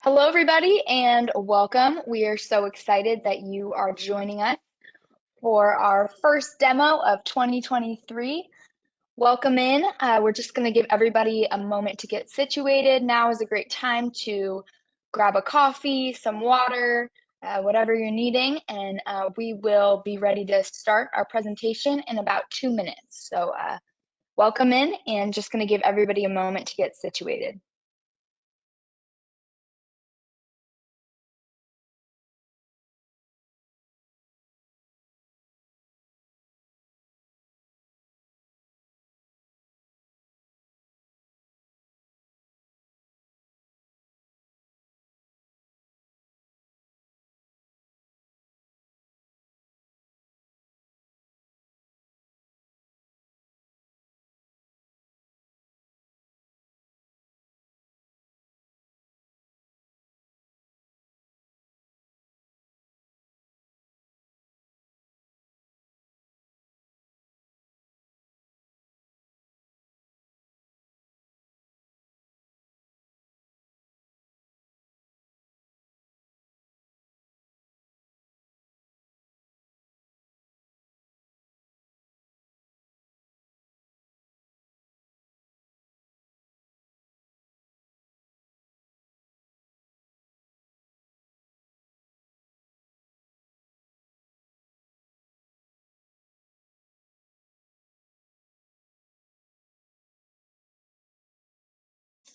Hello, everybody, and welcome. We are so excited that you are joining us for our first demo of 2023. Welcome in. We're just going to give everybody a moment to get situated. Now is a great time to grab a coffee, some water, whatever you're needing, and we will be ready to start our presentation in about 2 minutes. So welcome in, and just going to give everybody a moment to get situated.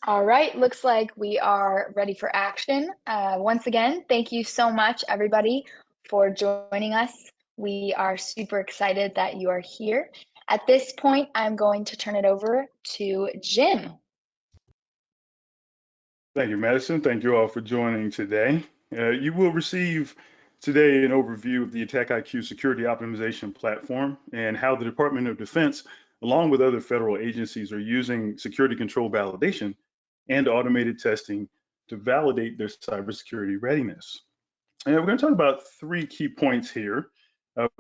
All right, looks like we are ready for action. Once again, thank you so much, everybody, for joining us. We are super excited that you are here. At this point, I'm going to turn it over to Jim. Thank you, Madison. Thank you all for joining today. You will receive today an overview of the AttackIQ Security Optimization Platform and how the Department of Defense, along with other federal agencies, are using security control validation and automated testing to validate their cybersecurity readiness. And we're going to talk about three key points here.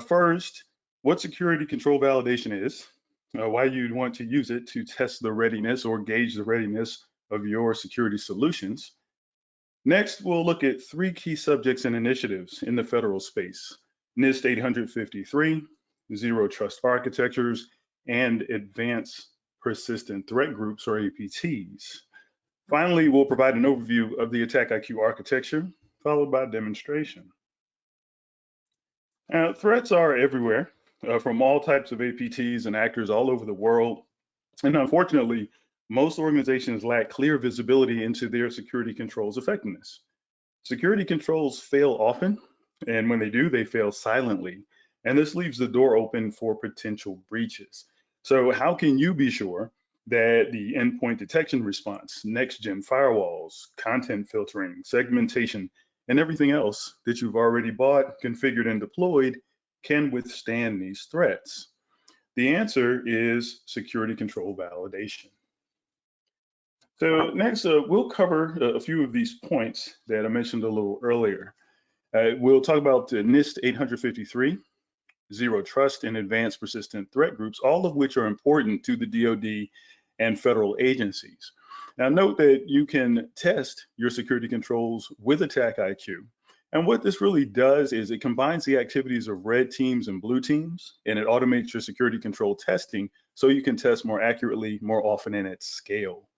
First, what security control validation is, why you'd want to use it to test the readiness or gauge the readiness of your security solutions. Next, we'll look at three key subjects and initiatives in the federal space: NIST 853, Zero Trust Architectures, and Advanced Persistent Threat Groups, or APTs. Finally, we'll provide an overview of the AttackIQ architecture, followed by a demonstration. Threats are everywhere, from all types of APTs and actors all over the world. And unfortunately, most organizations lack clear visibility into their security controls effectiveness. Security controls fail often, and when they do, they fail silently. And this leaves the door open for potential breaches. So how can you be sure that the endpoint detection response, next-gen firewalls, content filtering, segmentation, and everything else that you've already bought, configured, and deployed can withstand these threats? The answer is security control validation. So next, we'll cover a few of these points that I mentioned a little earlier. We'll talk about NIST 853, Zero Trust, and Advanced Persistent Threat Groups, all of which are important to the DoD and federal agencies. Now note that you can test your security controls with AttackIQ. And what this really does is it combines the activities of red teams and blue teams, and it automates your security control testing so you can test more accurately, more often, and at scale.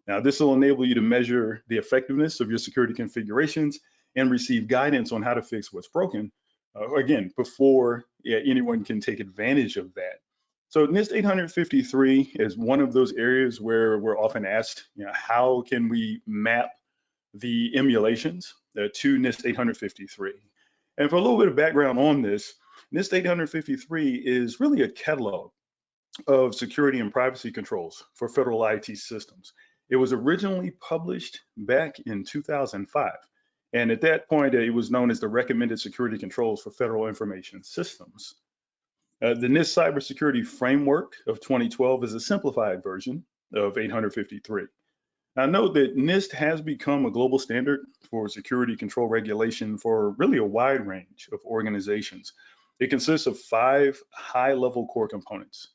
Now, this will enable you to measure the effectiveness of your security configurations and receive guidance on how to fix what's broken, again, before anyone can take advantage of that. So NIST 853 is one of those areas where we're often asked, how can we map the emulations to NIST 853? And for a little bit of background on this, NIST 853 is really a catalog of security and privacy controls for federal IT systems. It was originally published back in 2005. And at that point, it was known as the Recommended Security Controls for Federal Information Systems. The NIST Cybersecurity Framework of 2012 is a simplified version of 853. Now note that NIST has become a global standard for security control regulation for really a wide range of organizations. It consists of 5 high-level core components: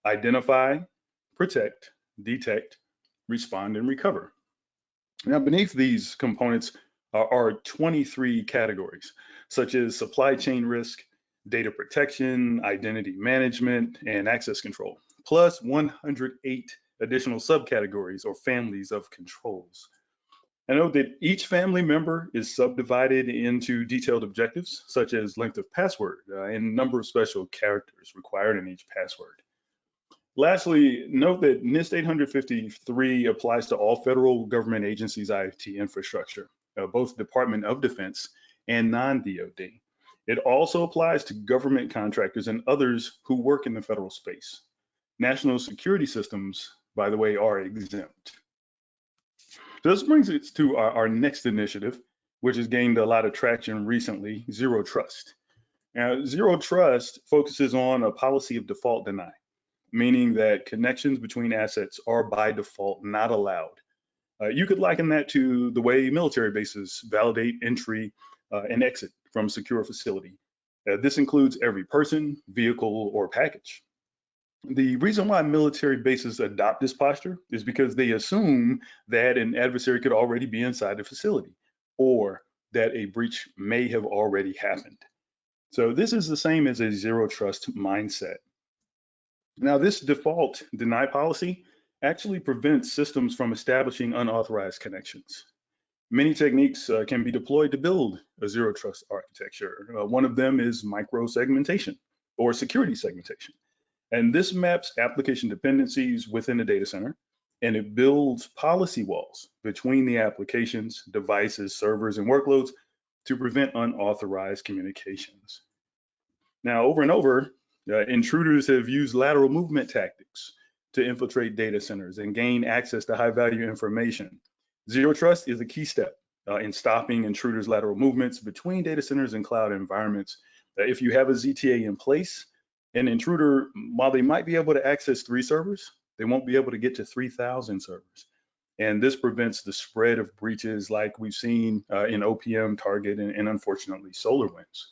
identify, protect, detect, respond, and recover. Now, beneath these components are 23 categories, such as supply chain risk, data protection, identity management, and access control, plus 108 additional subcategories or families of controls. I note that each family member is subdivided into detailed objectives, such as length of password and number of special characters required in each password. Lastly, note that NIST 853 applies to all federal government agencies' IT infrastructure, both Department of Defense and non-DoD. It also applies to government contractors and others who work in the federal space. National security systems, by the way, are exempt. So this brings us to our next initiative, which has gained a lot of traction recently, Zero Trust. Now, Zero Trust focuses on a policy of default deny, meaning that connections between assets are by default not allowed. You could liken that to the way military bases validate entry and exit from secure facility. This includes every person, vehicle, or package. The reason why military bases adopt this posture is because they assume that an adversary could already be inside the facility or that a breach may have already happened. So this is the same as a zero trust mindset. Now, this default deny policy actually prevents systems from establishing unauthorized connections. Many techniques can be deployed to build a zero trust architecture. One of them is micro-segmentation or security segmentation. And this maps application dependencies within the data center, and it builds policy walls between the applications, devices, servers, and workloads to prevent unauthorized communications. Now, over and over, intruders have used lateral movement tactics to infiltrate data centers and gain access to high value information. Zero trust is a key step in stopping intruders' lateral movements between data centers and cloud environments. If you have a ZTA in place, an intruder, while they might be able to access 3 servers, they won't be able to get to 3,000 servers. And this prevents the spread of breaches like we've seen in OPM, Target, and unfortunately SolarWinds.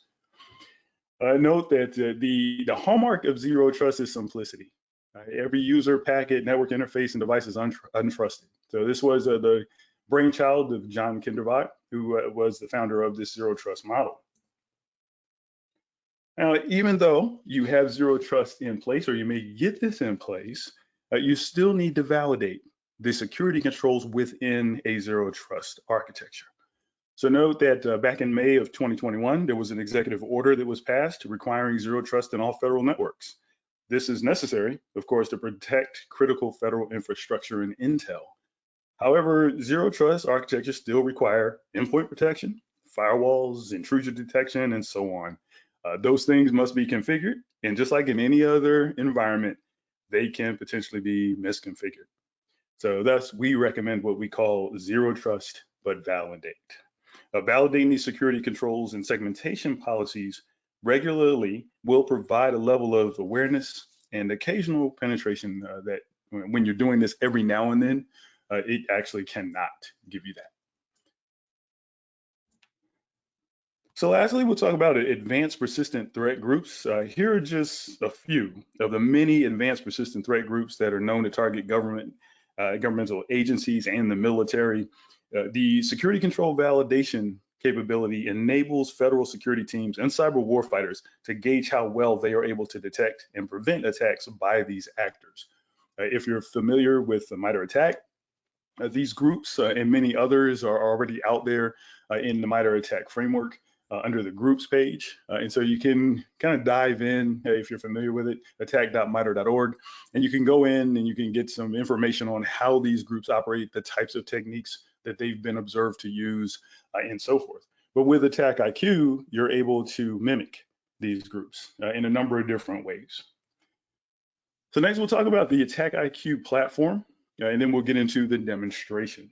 Note that the hallmark of zero trust is simplicity. Every user, packet, network interface, and device is untrusted. So this was the brainchild of John Kindervot, who was the founder of this zero trust model. Now, even though you have zero trust in place, or you may get this in place, you still need to validate the security controls within a zero trust architecture. So note that back in May of 2021, there was an executive order that was passed requiring zero trust in all federal networks. This is necessary, of course, to protect critical federal infrastructure and intel. However, zero trust architectures still require endpoint protection, firewalls, intrusion detection, and so on. Those things must be configured, and just like in any other environment, they can potentially be misconfigured. So thus, we recommend what we call zero trust, but validate. Validating these security controls and segmentation policies regularly will provide a level of awareness and occasional penetration that when you're doing this every now and then, it actually cannot give you that. So lastly, we'll talk about advanced persistent threat groups. Here are just a few of the many advanced persistent threat groups that are known to target governmental agencies and the military. The security control validation capability enables federal security teams and cyber warfighters to gauge how well they are able to detect and prevent attacks by these actors. If you're familiar with the MITRE ATT&CK, these groups and many others are already out there in the MITRE ATT&CK framework under the groups page. And so you can kind of dive in if you're familiar with it, attack.mitre.org, and you can go in and you can get some information on how these groups operate, the types of techniques that they've been observed to use, and so forth. But with AttackIQ, you're able to mimic these groups in a number of different ways. So next we'll talk about the AttackIQ platform, and then we'll get into the demonstration.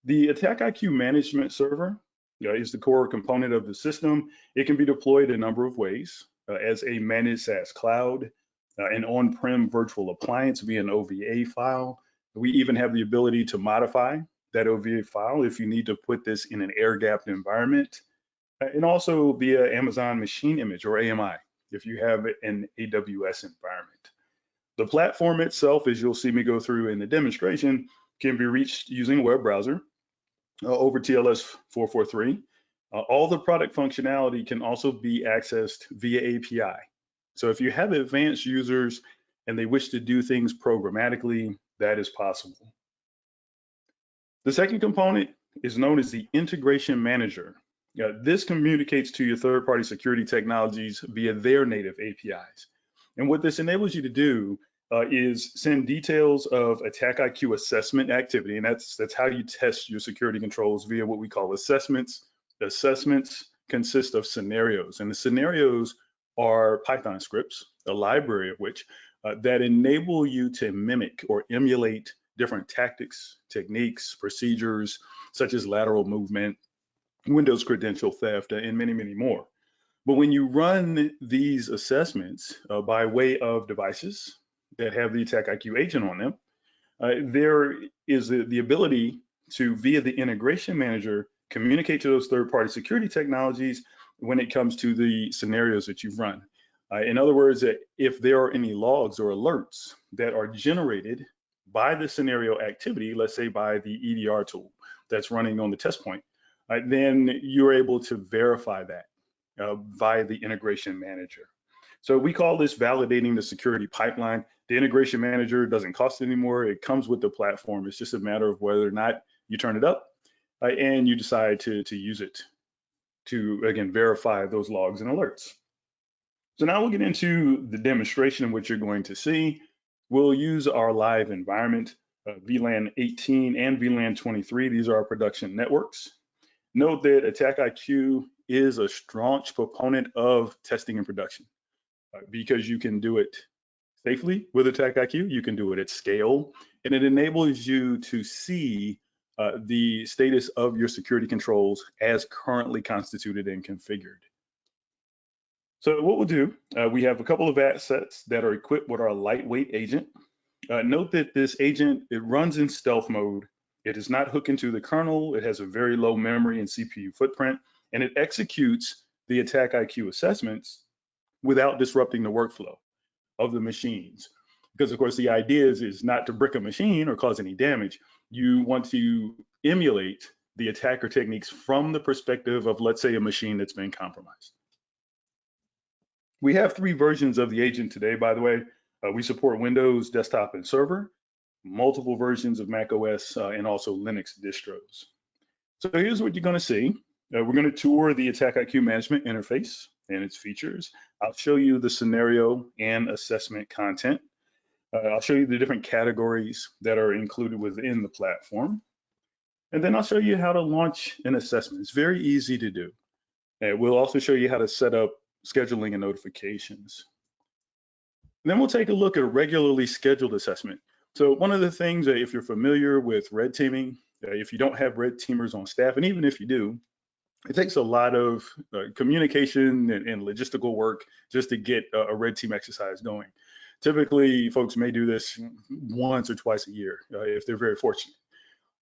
The AttackIQ management server is the core component of the system. It can be deployed a number of ways as a managed SaaS cloud, an on-prem virtual appliance via an OVA file. We even have the ability to modify that OVA file if you need to put this in an air-gapped environment, and also via Amazon Machine Image or AMI if you have an AWS environment. The platform itself, as you'll see me go through in the demonstration, can be reached using a web browser. over TLS 443. All the product functionality can also be accessed via API. So if you have advanced users and they wish to do things programmatically, that is possible. The second component is known as the integration manager. This communicates to your third-party security technologies via their native APIs. And what this enables you to do is send details of AttackIQ assessment activity, and that's how you test your security controls via what we call assessments. Assessments consist of scenarios, and the scenarios are Python scripts, a library of which that enable you to mimic or emulate different tactics, techniques, procedures, such as lateral movement, Windows credential theft, and many, many more. But when you run these assessments by way of devices that have the AttackIQ agent on them, there is the ability to, via the integration manager, communicate to those third-party security technologies when it comes to the scenarios that you've run. In other words, if there are any logs or alerts that are generated by the scenario activity, let's say by the EDR tool that's running on the test point, then you're able to verify that via the integration manager. So we call this validating the security pipeline. The integration manager doesn't cost anymore. It comes with the platform. It's just a matter of whether or not you turn it up and you decide to use it to, again, verify those logs and alerts. So now we'll get into the demonstration in which you're going to see. We'll use our live environment, VLAN 18 and VLAN 23. These are our production networks. Note that AttackIQ is a staunch proponent of testing in production because you can do it safely with AttackIQ, you can do it at scale, and it enables you to see the status of your security controls as currently constituted and configured. So what we'll do, we have a couple of assets that are equipped with our lightweight agent. Note that this agent, it runs in stealth mode. It does not hook into the kernel. It has a very low memory and CPU footprint, and it executes the AttackIQ assessments without disrupting the workflow of the machines. Because of course, the idea is not to brick a machine or cause any damage. You want to emulate the attacker techniques from the perspective of, let's say, a machine that's been compromised. We have 3 versions of the agent today, by the way. We support Windows, desktop, and server, multiple versions of Mac OS, and also Linux distros. So here's what you're going to see. We're going to tour the AttackIQ management interface and its features. I'll show you the scenario and assessment content. I'll show you the different categories that are included within the platform. And then I'll show you how to launch an assessment. It's very easy to do. We'll also show you how to set up scheduling and notifications. And then we'll take a look at a regularly scheduled assessment. So one of the things, if you're familiar with red teaming, if you don't have red teamers on staff, and even if you do, it takes a lot of communication and logistical work just to get a red team exercise going. Typically, folks may do this once or twice a year if they're very fortunate.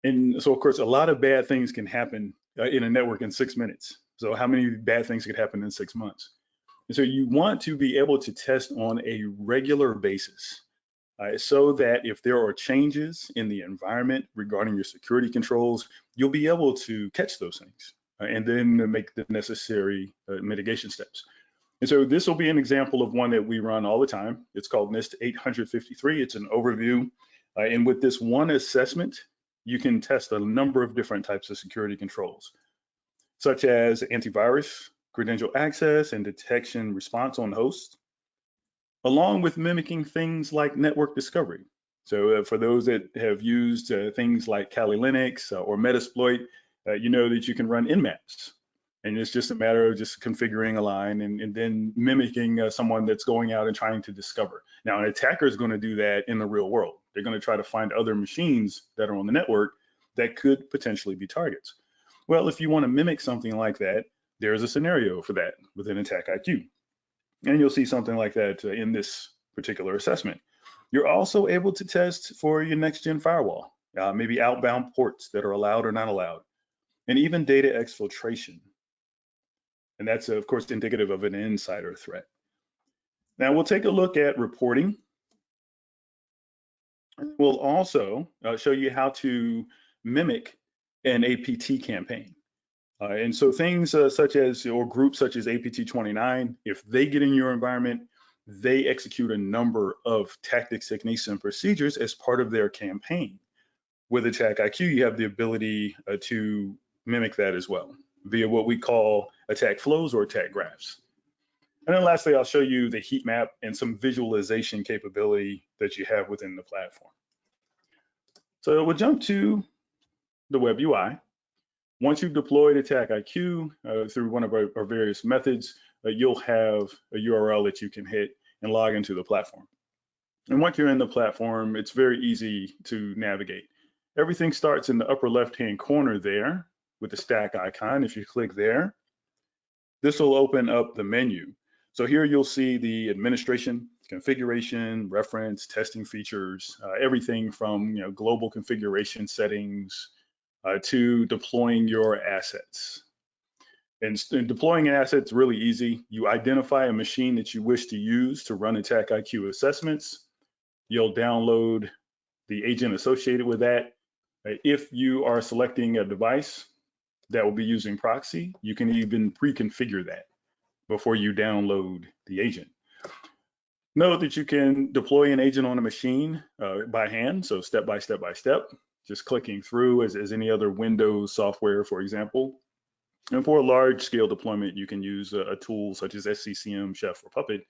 And so, of course, a lot of bad things can happen in a network in 6 minutes. So how many bad things could happen in 6 months? And so you want to be able to test on a regular basis so that if there are changes in the environment regarding your security controls, you'll be able to catch those things and then make the necessary mitigation steps. And so this will be an example of one that we run all the time. It's called NIST 853. It's an overview. And with this one assessment, you can test a number of different types of security controls, such as antivirus, credential access, and detection response on hosts, along with mimicking things like network discovery. So for those that have used things like Kali Linux or Metasploit, you know that you can run Nmaps. And it's just a matter of just configuring a line and then mimicking someone that's going out and trying to discover. Now, an attacker is going to do that in the real world. They're going to try to find other machines that are on the network that could potentially be targets. Well, if you want to mimic something like that, there's a scenario for that within AttackIQ. And you'll see something like that in this particular assessment. You're also able to test for your next-gen firewall, maybe outbound ports that are allowed or not allowed, and even data exfiltration. And that's, of course, indicative of an insider threat. Now, we'll take a look at reporting. We'll also show you how to mimic an APT campaign. And so things such as, or groups such as APT 29, if they get in your environment, they execute a number of tactics, techniques, and procedures as part of their campaign. With AttackIQ, you have the ability to mimic that as well via what we call attack flows or attack graphs. And then lastly, I'll show you the heat map and some visualization capability that you have within the platform. So we'll jump to the web UI. Once you've deployed AttackIQ through one of our various methods, you'll have a URL that you can hit and log into the platform. And once you're in the platform, it's very easy to navigate. Everything starts in the upper left-hand corner there with the stack icon. If you click there, this will open up the menu. So here you'll see the administration, configuration, reference, testing features, everything from global configuration settings to deploying your assets. And deploying assets really easy. You identify a machine that you wish to use to run AttackIQ assessments. You'll download the agent associated with that. If you are selecting a device that will be using proxy, you can even pre-configure that before you download the agent. Note that you can deploy an agent on a machine by hand, so step by step by step, just clicking through as any other Windows software, for example. And for a large scale deployment, you can use a tool such as SCCM, Chef, or Puppet,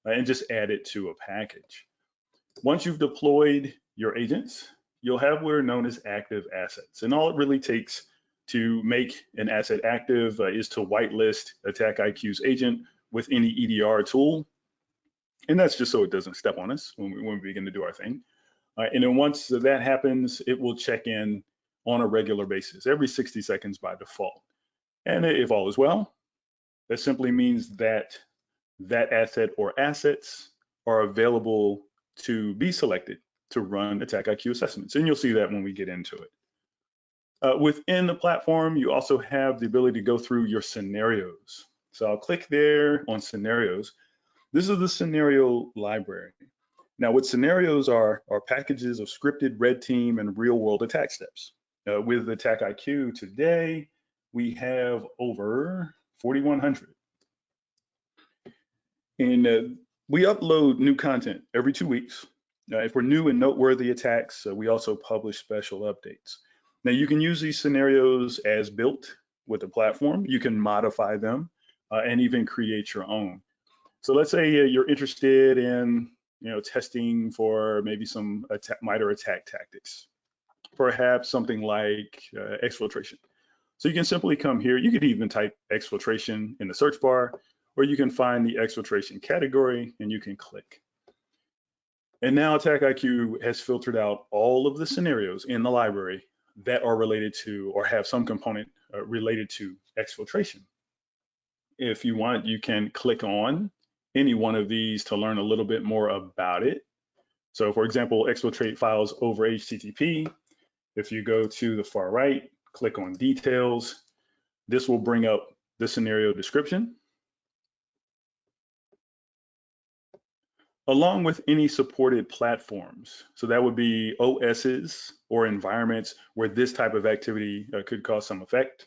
and just add it to a package. Once you've deployed your agents, you'll have what are known as active assets. And all it really takes to make an asset active is to whitelist AttackIQ's agent with any EDR tool. And that's just so it doesn't step on us when we begin to do our thing. And then once that happens, it will check in on a regular basis, every 60 seconds by default. And if all is well, that simply means that that asset or assets are available to be selected to run AttackIQ assessments. And you'll see that when we get into it. Within the platform, you also have the ability to go through your scenarios. So I'll click there on scenarios. This is the scenario library. Now, what scenarios are packages of scripted red team and real world attack steps. With AttackIQ today, we have over 4,100. And we upload new content every 2 weeks. If we're new and noteworthy attacks, we also publish special updates. Now, you can use these scenarios as built with the platform. You can modify them and even create your own. So let's say you're interested in testing for maybe some MITRE attack tactics, perhaps something like exfiltration. So you can simply come here. You could even type exfiltration in the search bar, or you can find the exfiltration category and you can click. And now AttackIQ has filtered out all of the scenarios in the library that are related to or have some component related to exfiltration. If you want, you can click on any one of these to learn a little bit more about it. So for example, exfiltrate files over HTTP. If you go to the far right, click on details, this will bring up the scenario description, along with any supported platforms. So that would be OSs or environments where this type of activity could cause some effect.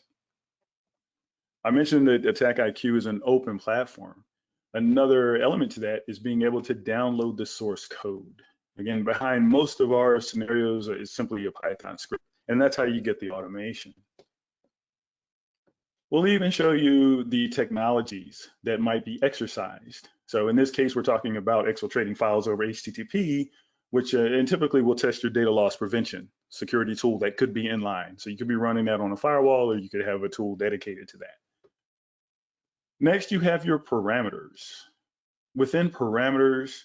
I mentioned that AttackIQ is an open platform. Another element to that is being able to download the source code. Again, behind most of our scenarios is simply a Python script, and that's how you get the automation. We'll even show you the technologies that might be exercised. So in this case, we're talking about exfiltrating files over HTTP, which and typically will test your data loss prevention security tool that could be inline. So you could be running that on a firewall, or you could have a tool dedicated to that. Next, you have your parameters. Within parameters,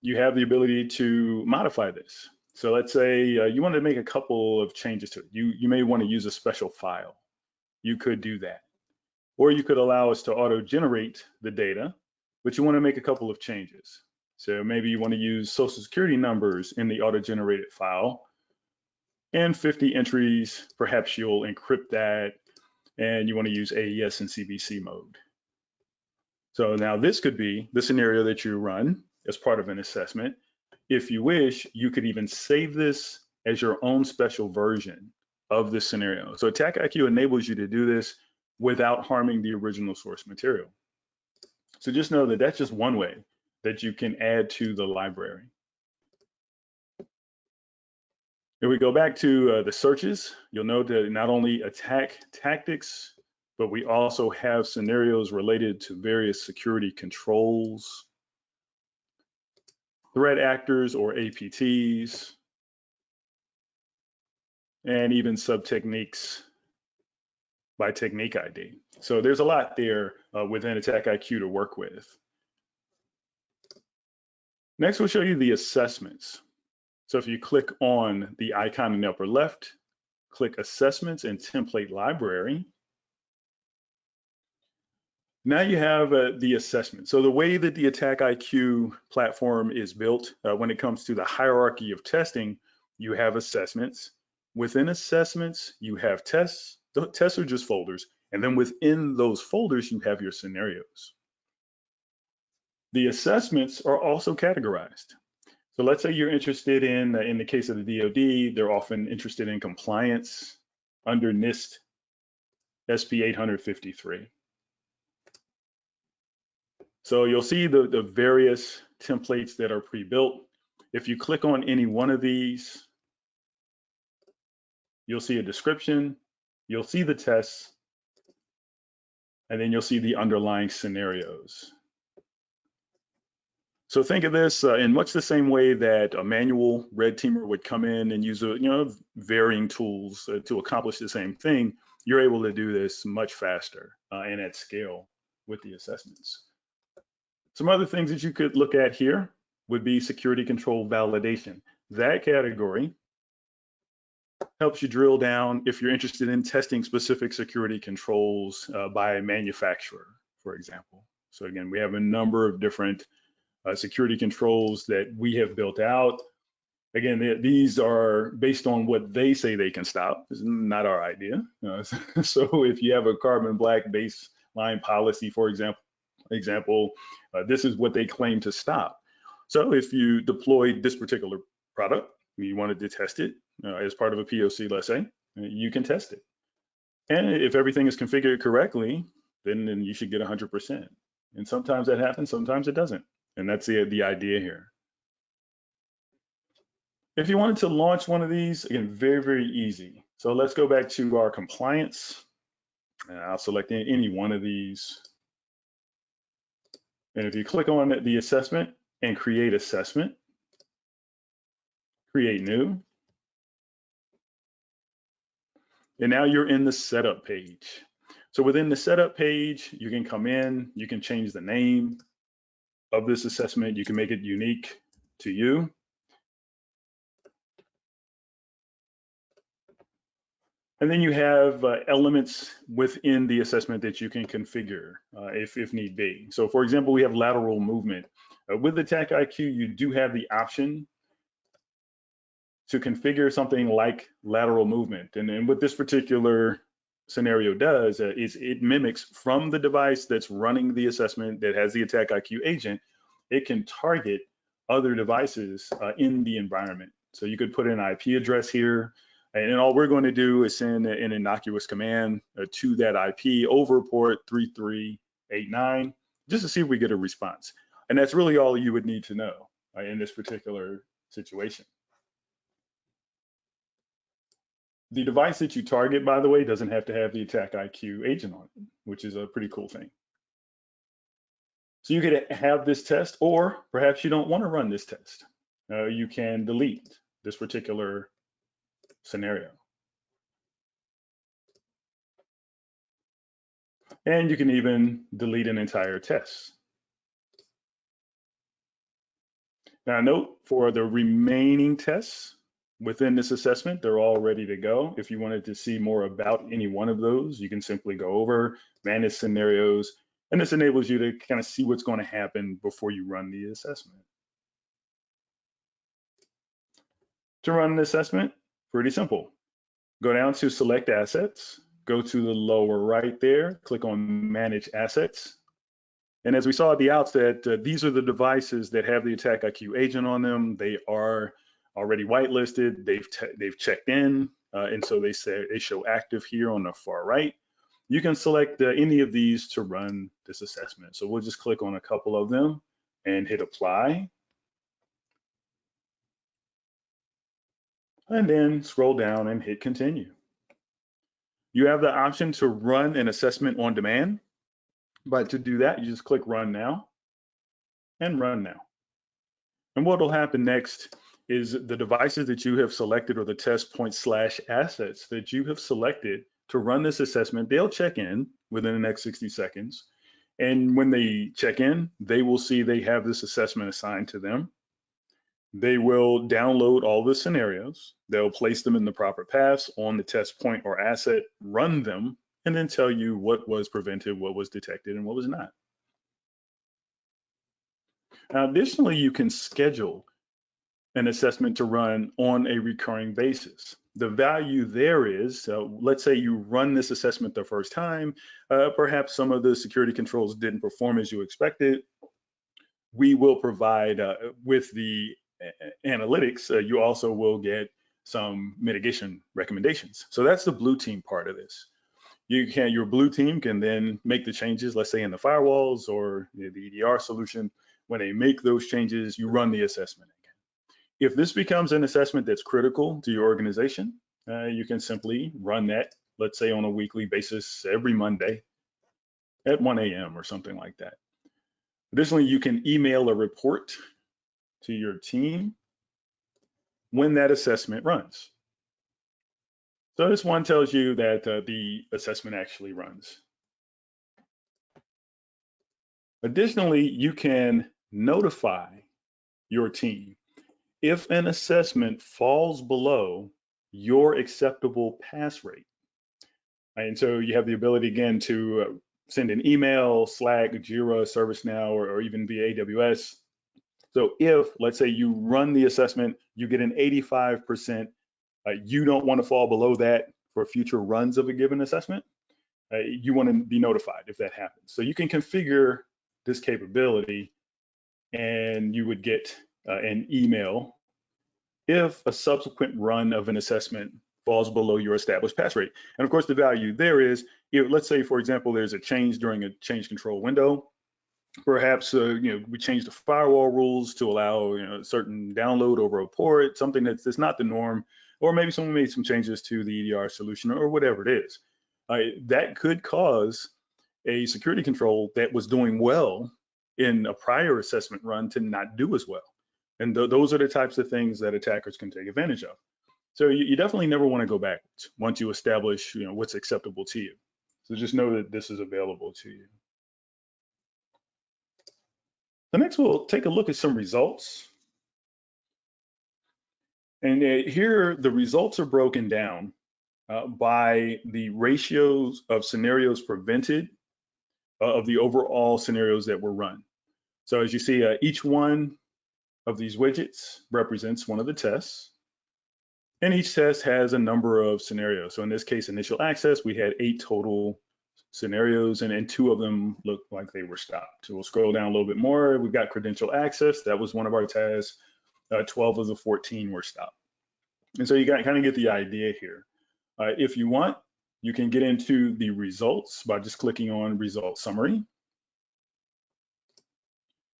you have the ability to modify this. So let's say you want to make a couple of changes to it. You may want to use a special file. You could do that. Or you could allow us to auto-generate the data, but you want to make a couple of changes. So maybe you want to use social security numbers in the auto-generated file and 50 entries. Perhaps you'll encrypt that and you want to use AES and CBC mode. So now this could be the scenario that you run as part of an assessment. If you wish, you could even save this as your own special version of this scenario. So AttackIQ enables you to do this without harming the original source material. So just know that that's just one way that you can add to the library. If we go back to the searches, you'll note that not only attack tactics, but we also have scenarios related to various security controls, threat actors or APTs, and even sub-techniques by technique ID. So there's a lot there within AttackIQ to work with. Next, we'll show you the assessments. So if you click on the icon in the upper left, click Assessments and Template Library. Now you have the assessment. So the way that the AttackIQ platform is built when it comes to the hierarchy of testing, you have assessments. Within assessments, you have tests. The tests are just folders. And then within those folders, you have your scenarios. The assessments are also categorized. So let's say you're interested in the case of the DoD, they're often interested in compliance under NIST SP 853. So you'll see the various templates that are pre-built. If you click on any one of these, you'll see a description, you'll see the tests, and then you'll see the underlying scenarios. So think of this in much the same way that a manual red teamer would come in and use varying tools to accomplish the same thing. You're able to do this much faster and at scale with the assessments. Some other things that you could look at here would be security control validation. That category helps you drill down if you're interested in testing specific security controls by a manufacturer, for example. So again, we have a number of different security controls that we have built out. Again, these are based on what they say they can stop. It's not our idea. So if you have a carbon black baseline policy, for example, this is what they claim to stop. So if you deployed this particular product, you wanted to test it as part of a POC, let's say, you can test it. And if everything is configured correctly, then you should get 100%. And sometimes that happens, sometimes it doesn't. And that's the idea here. If you wanted to launch one of these, again, very, very easy. So let's go back to our compliance. I'll select any one of these. And if you click on the assessment and create assessment, create new. And now you're in the setup page. So within the setup page, you can come in, you can change the name of this assessment, you can make it unique to you. And then you have elements within the assessment that you can configure if need be. So for example, we have lateral movement. With AttackIQ, you do have the option to configure something like lateral movement. And what this particular scenario does is it mimics from the device that's running the assessment that has the AttackIQ agent, it can target other devices in the environment. So you could put an IP address here, and all we're going to do is send an innocuous command to that IP over port 3389, just to see if we get a response. And that's really all you would need to know in this particular situation. The device that you target, by the way, doesn't have to have the AttackIQ agent on it, which is a pretty cool thing. So you could have this test, or perhaps you don't want to run this test. You can delete this particular scenario. And you can even delete an entire test. Now note, for the remaining tests within this assessment, they're all ready to go. If you wanted to see more about any one of those, you can simply go over, manage scenarios, and this enables you to kind of see what's going to happen before you run the assessment. To run an assessment, pretty simple. Go down to Select Assets, go to the lower right there, click on Manage Assets. And as we saw at the outset, these are the devices that have the AttackIQ agent on them. They are already whitelisted, they've checked in, and so they show active here on the far right. You can select any of these to run this assessment. So we'll just click on a couple of them and hit apply. And then scroll down and hit continue. You have the option to run an assessment on demand, but to do that, you just click run now and run now. And what will happen next is the devices that you have selected or the test points / assets that you have selected to run this assessment, they'll check in within the next 60 seconds. And when they check in, they will see they have this assessment assigned to them. They will download all the scenarios. They'll place them in the proper paths on the test point or asset, run them, and then tell you what was prevented, what was detected, and what was not. Now, additionally, you can schedule an assessment to run on a recurring basis. The value there is, let's say you run this assessment the first time, perhaps some of the security controls didn't perform as you expected. We will provide with the analytics, you also will get some mitigation recommendations. So that's the blue team part of this. Your blue team can then make the changes, let's say in the firewalls or the EDR solution. When they make those changes, you run the assessment again. If this becomes an assessment that's critical to your organization, you can simply run that, let's say on a weekly basis, every Monday at 1 a.m. or something like that. Additionally, you can email a report to your team when that assessment runs. So this one tells you that the assessment actually runs. Additionally, you can notify your team if an assessment falls below your acceptable pass rate. And so you have the ability again to send an email, Slack, Jira, ServiceNow, or even via AWS. So if, let's say you run the assessment, you get an 85%, you don't want to fall below that for future runs of a given assessment, you want to be notified if that happens. So you can configure this capability and you would get an email if a subsequent run of an assessment falls below your established pass rate. And of course, the value there is, let's say, for example, there's a change during a change control window. Perhaps we changed the firewall rules to allow certain download over a port, something that's not the norm, or maybe someone made some changes to the EDR solution or whatever it is. That could cause a security control that was doing well in a prior assessment run to not do as well. And those are the types of things that attackers can take advantage of. So you definitely never want to go backwards once you establish what's acceptable to you. So just know that this is available to you. So next we'll take a look at some results. And here the results are broken down by the ratios of scenarios prevented of the overall scenarios that were run. So as you see, each one of these widgets represents one of the tests. And each test has a number of scenarios. So in this case, initial access, we had 8 total scenarios, and 2 of them looked like they were stopped. So we'll scroll down a little bit more. We've got credential access. That was one of our tests. 12 of the 14 were stopped. And so you kind of get the idea here. If you want, you can get into the results by just clicking on Result Summary.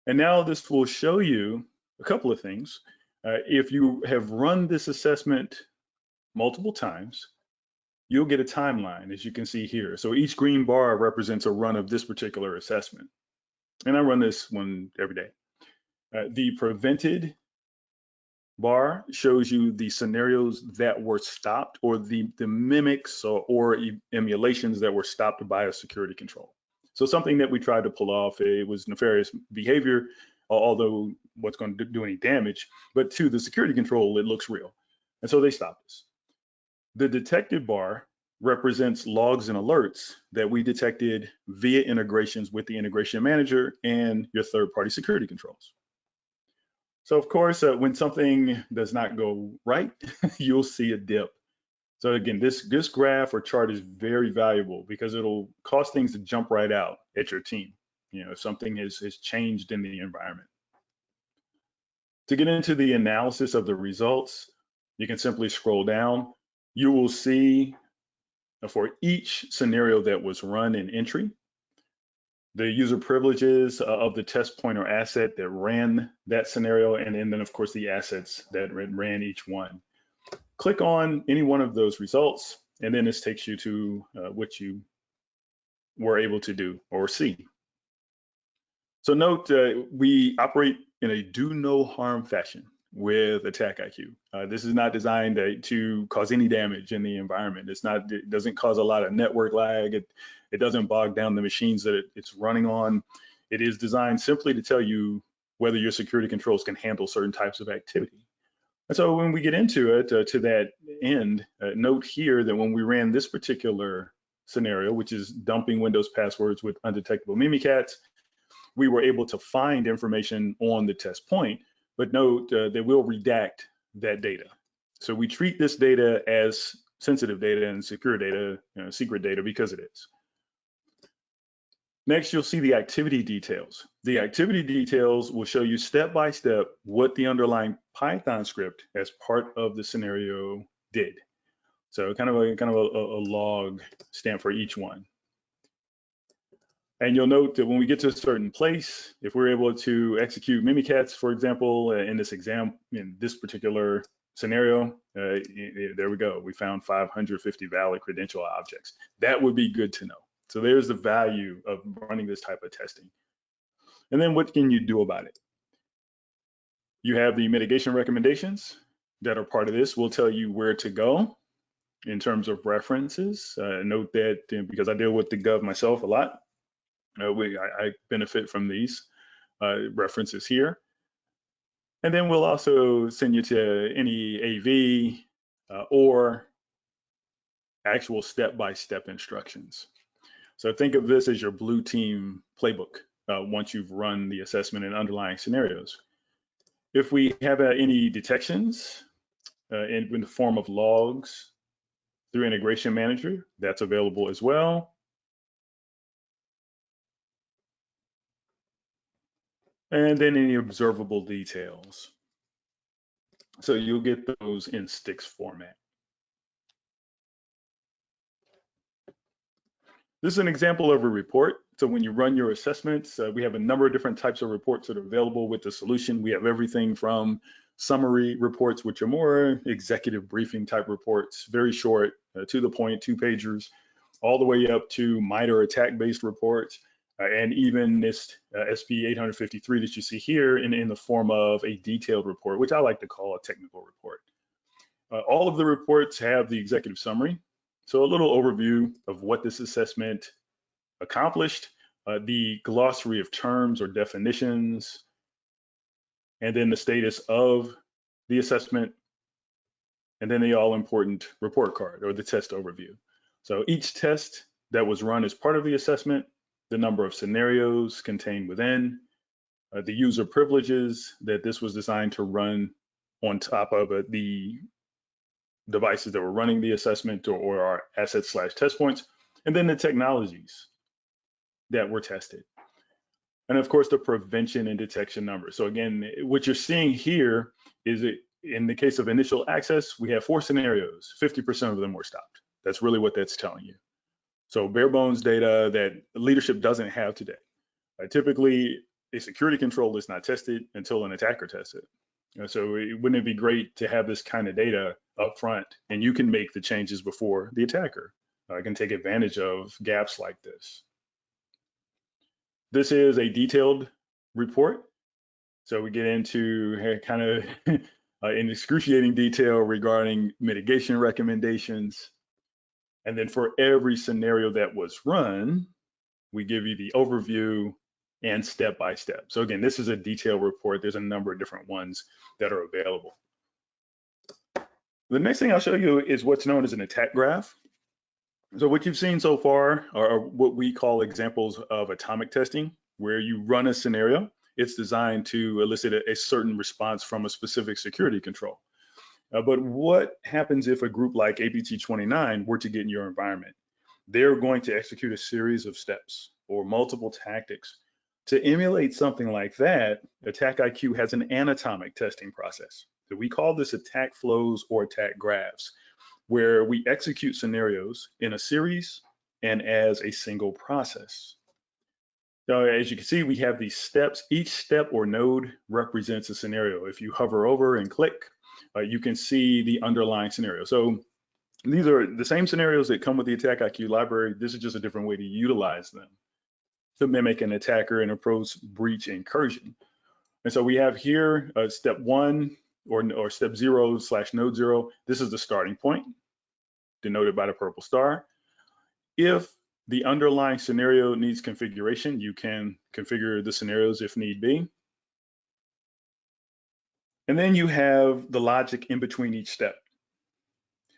And now this will show you a couple of things. If you have run this assessment multiple times, you'll get a timeline, as you can see here. So each green bar represents a run of this particular assessment. And I run this one every day. The prevented bar shows you the scenarios that were stopped, or the mimics or emulations that were stopped by a security control. So something that we tried to pull off, it was nefarious behavior, although what's going to do any damage, but to the security control, it looks real. And so they stopped us. The detected bar represents logs and alerts that we detected via integrations with the integration manager and your third-party security controls. So of course, when something does not go right, you'll see a dip. So again, this graph or chart is very valuable because it'll cause things to jump right out at your team, if something has changed in the environment. To get into the analysis of the results, you can simply scroll down. you will see for each scenario that was run in entry, the user privileges of the test point or asset that ran that scenario, and then of course the assets that ran each one. Click on any one of those results, and then this takes you to what you were able to do or see. So note, we operate in a do no harm fashion with AttackIQ. This is not designed to cause any damage in the environment. It doesn't cause a lot of network lag. It doesn't bog down the machines that it's running on. It is designed simply to tell you whether your security controls can handle certain types of activity. And so when we get into it, to that end, note here that when we ran this particular scenario, which is dumping Windows passwords with undetectable Mimikatz, we were able to find information on the test point, but note that we'll redact that data. So we treat this data as sensitive data and secure data, secret data, because it is. Next, you'll see the activity details. The activity details will show you step by step what the underlying Python script as part of the scenario did. So kind of a log stamp for each one. And you'll note that when we get to a certain place, if we're able to execute Mimikatz, for example, in this particular scenario, there we go. We found 550 valid credential objects. That would be good to know. So there's the value of running this type of testing. And then what can you do about it? You have the mitigation recommendations that are part of this. We'll tell you where to go in terms of references. Note that because I deal with the gov myself a lot, I benefit from these references here. And then we'll also send you to any AV or actual step-by-step instructions. So think of this as your blue team playbook once you've run the assessment and underlying scenarios. If we have any detections in the form of logs through Integration Manager, that's available as well. And then any observable details. So you'll get those in sticks format. This is an example of a report. So when you run your assessments, we have a number of different types of reports that are available with the solution. We have everything from summary reports, which are more executive briefing type reports, very short, to the point, 2-pagers, all the way up to MITRE attack-based reports, and even NIST SP 853 that you see here in the form of a detailed report, which I like to call a technical report. All of the reports have the executive summary. So a little overview of what this assessment accomplished, the glossary of terms or definitions, and then the status of the assessment, and then the all-important report card or the test overview. So each test that was run as part of the assessment, the number of scenarios contained within, the user privileges that this was designed to run on top of the devices that were running the assessment or our assets/test points, and then the technologies that were tested. And of course, the prevention and detection number. So again, what you're seeing here is in the case of initial access, we have 4 scenarios, 50% of them were stopped. That's really what that's telling you. So bare bones data that leadership doesn't have today. Typically, a security control is not tested until an attacker tests it. So wouldn't it be great to have this kind of data up front, and you can make the changes before the attacker can take advantage of gaps like this. This is a detailed report. So we get into kind of in excruciating detail regarding mitigation recommendations. And then for every scenario that was run, we give you the overview and step-by-step. So again, this is a detailed report. There's a number of different ones that are available. The next thing I'll show you is what's known as an attack graph. So what you've seen so far are what we call examples of atomic testing, where you run a scenario. It's designed to elicit a certain response from a specific security control. But what happens if a group like APT29 were to get in your environment? They're going to execute a series of steps or multiple tactics. To emulate something like that, AttackIQ has an anatomic testing process. So we call this attack flows or attack graphs. where we execute scenarios in a series and as a single process. So as you can see, we have these steps. Each step or node represents a scenario. If you hover over and click, you can see the underlying scenario. So these are the same scenarios that come with the AttackIQ library. This is just a different way to utilize them to mimic an attacker and approach breach incursion. And so we have here step 1 or step 0/node 0. This is the starting point, denoted by the purple star. If the underlying scenario needs configuration, you can configure the scenarios if need be. And then you have the logic in between each step.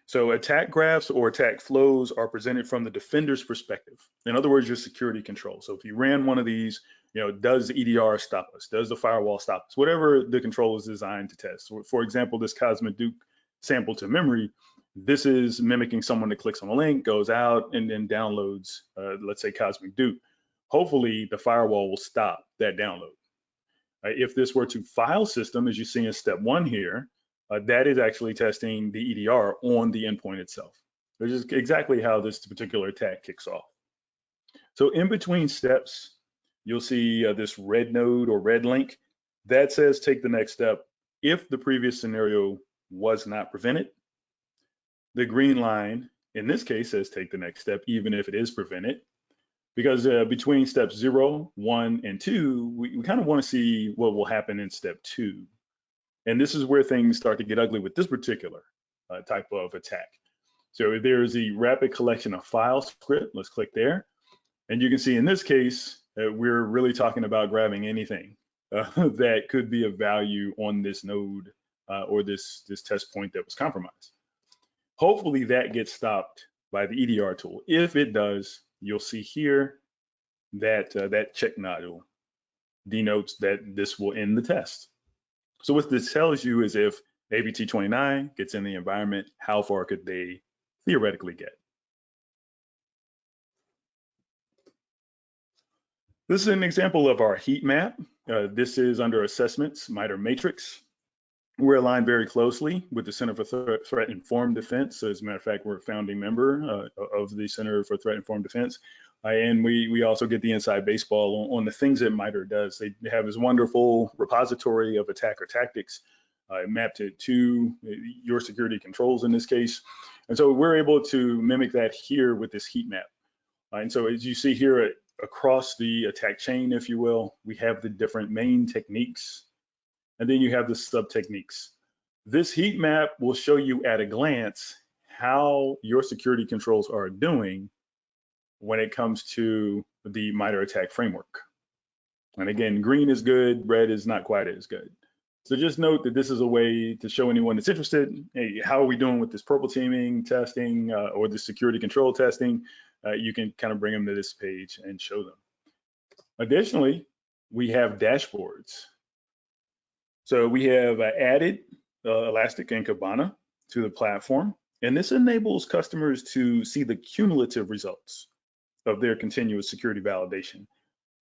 So attack graphs or attack flows are presented from the defender's perspective. In other words, your security control. So if you ran one of these, does the EDR stop us? Does the firewall stop us? Whatever the control is designed to test. So for example, this Cosmic Duke sample to memory, this is mimicking someone that clicks on a link, goes out, and then downloads, let's say Cosmic Duke. Hopefully, the firewall will stop that download. If this were to file system, as you see in step 1 here, that is actually testing the EDR on the endpoint itself. Which is exactly how this particular attack kicks off. So in between steps, you'll see this red node or red link that says take the next step if the previous scenario was not prevented. The green line in this case says take the next step even if it is prevented, because between steps 0, 1, and 2, we kind of want to see what will happen in step 2. And this is where things start to get ugly with this particular type of attack. So there's the rapid collection of file script. Let's click there. And you can see in this case, we're really talking about grabbing anything that could be of value on this node or this test point that was compromised. Hopefully that gets stopped by the EDR tool. If it does, you'll see here that that check nodule denotes that this will end the test. So what this tells you is if APT29 gets in the environment, how far could they theoretically get? This is an example of our heat map. This is under assessments, MITRE matrix. We're aligned very closely with the Center for Threat Informed Defense. As a matter of fact, we're a founding member of the Center for Threat Informed Defense. And we also get the inside baseball on the things that MITRE does. They have this wonderful repository of attacker tactics mapped to your security controls in this case. And so we're able to mimic that here with this heat map. And so as you see here across the attack chain, if you will, we have the different main techniques, and then you have the sub techniques. This heat map will show you at a glance how your security controls are doing when it comes to the MITRE attack framework. And again, green is good, red is not quite as good. So just note that this is a way to show anyone that's interested, hey, how are we doing with this purple teaming testing or the security control testing? You can kind of bring them to this page and show them. Additionally, we have dashboards. So we have added Elastic and Kibana to the platform, and this enables customers to see the cumulative results of their continuous security validation.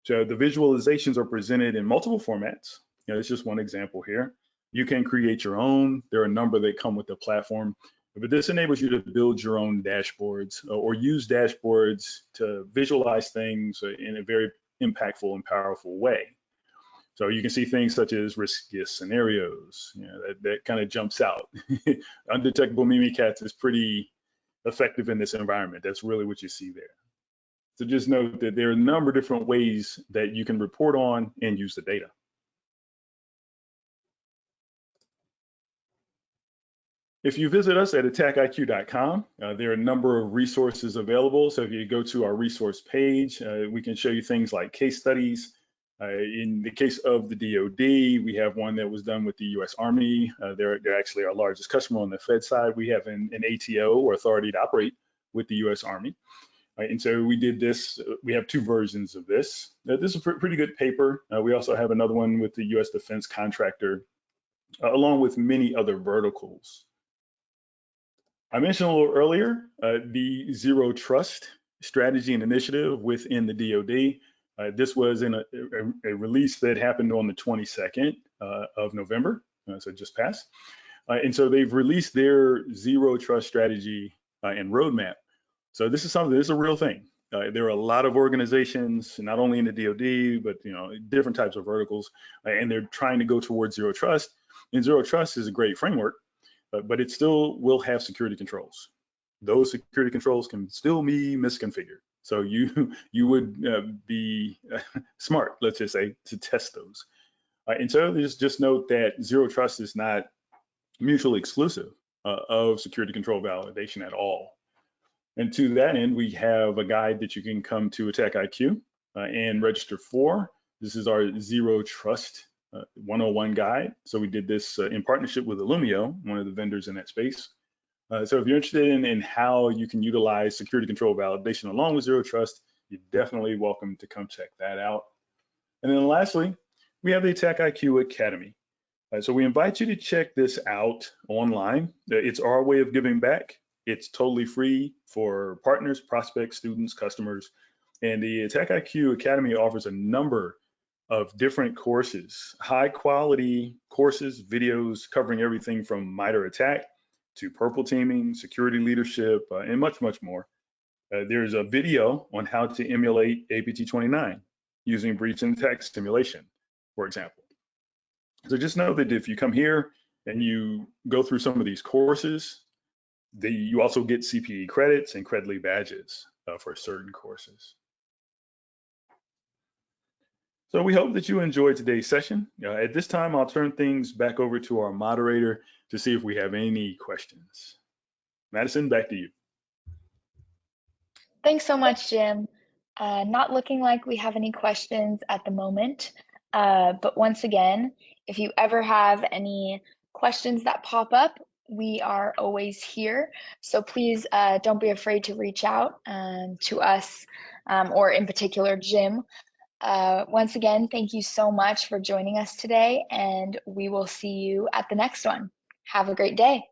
So the visualizations are presented in multiple formats. It's just one example here. You can create your own. There are a number that come with the platform, but this enables you to build your own dashboards or use dashboards to visualize things in a very impactful and powerful way. So you can see things such as riskiest scenarios, that kind of jumps out. Undetectable Mimikatz is pretty effective in this environment. That's really what you see there. So just note that there are a number of different ways that you can report on and use the data. If you visit us at attackiq.com, there are a number of resources available. So if you go to our resource page, we can show you things like case studies. In the case of the DoD, we have one that was done with the US Army. They're actually our largest customer on the Fed side. We have an ATO, or authority to operate, with the US Army. And so we did this, we have 2 versions of this. This is a pretty good paper. We also have another one with the US Defense Contractor, along with many other verticals. I mentioned a little earlier, the Zero Trust strategy and initiative within the DoD. This was in a release that happened on the 22nd of November, so it just passed. And so they've released their zero trust strategy and roadmap. So this is a real thing. There are a lot of organizations, not only in the DoD, but different types of verticals, and they're trying to go towards zero trust. And zero trust is a great framework, but it still will have security controls. Those security controls can still be misconfigured. So you would be smart, let's just say, to test those. And so just note that zero trust is not mutually exclusive of security control validation at all. And to that end, we have a guide that you can come to AttackIQ and register for. This is our Zero Trust 101 guide. So we did this in partnership with Illumio, one of the vendors in that space. So if you're interested in how you can utilize security control validation along with Zero Trust, you're definitely welcome to come check that out. And then lastly, we have the AttackIQ Academy. So we invite you to check this out online. It's our way of giving back. It's totally free for partners, prospects, students, customers. And the AttackIQ Academy offers a number of different courses, high quality courses, videos covering everything from MITRE ATT&CK to purple teaming, security leadership, and much, much more. There's a video on how to emulate APT29 using breach and attack simulation, for example. So just know that if you come here and you go through some of these courses, you also get CPE credits and Credly badges for certain courses. So we hope that you enjoyed today's session. At this time, I'll turn things back over to our moderator to see if we have any questions. Madison, back to you. Thanks so much, Jim. Not looking like we have any questions at the moment, but once again, if you ever have any questions that pop up, we are always here. So please don't be afraid to reach out to us or in particular, Jim. Once again, thank you so much for joining us today, and we will see you at the next one. Have a great day.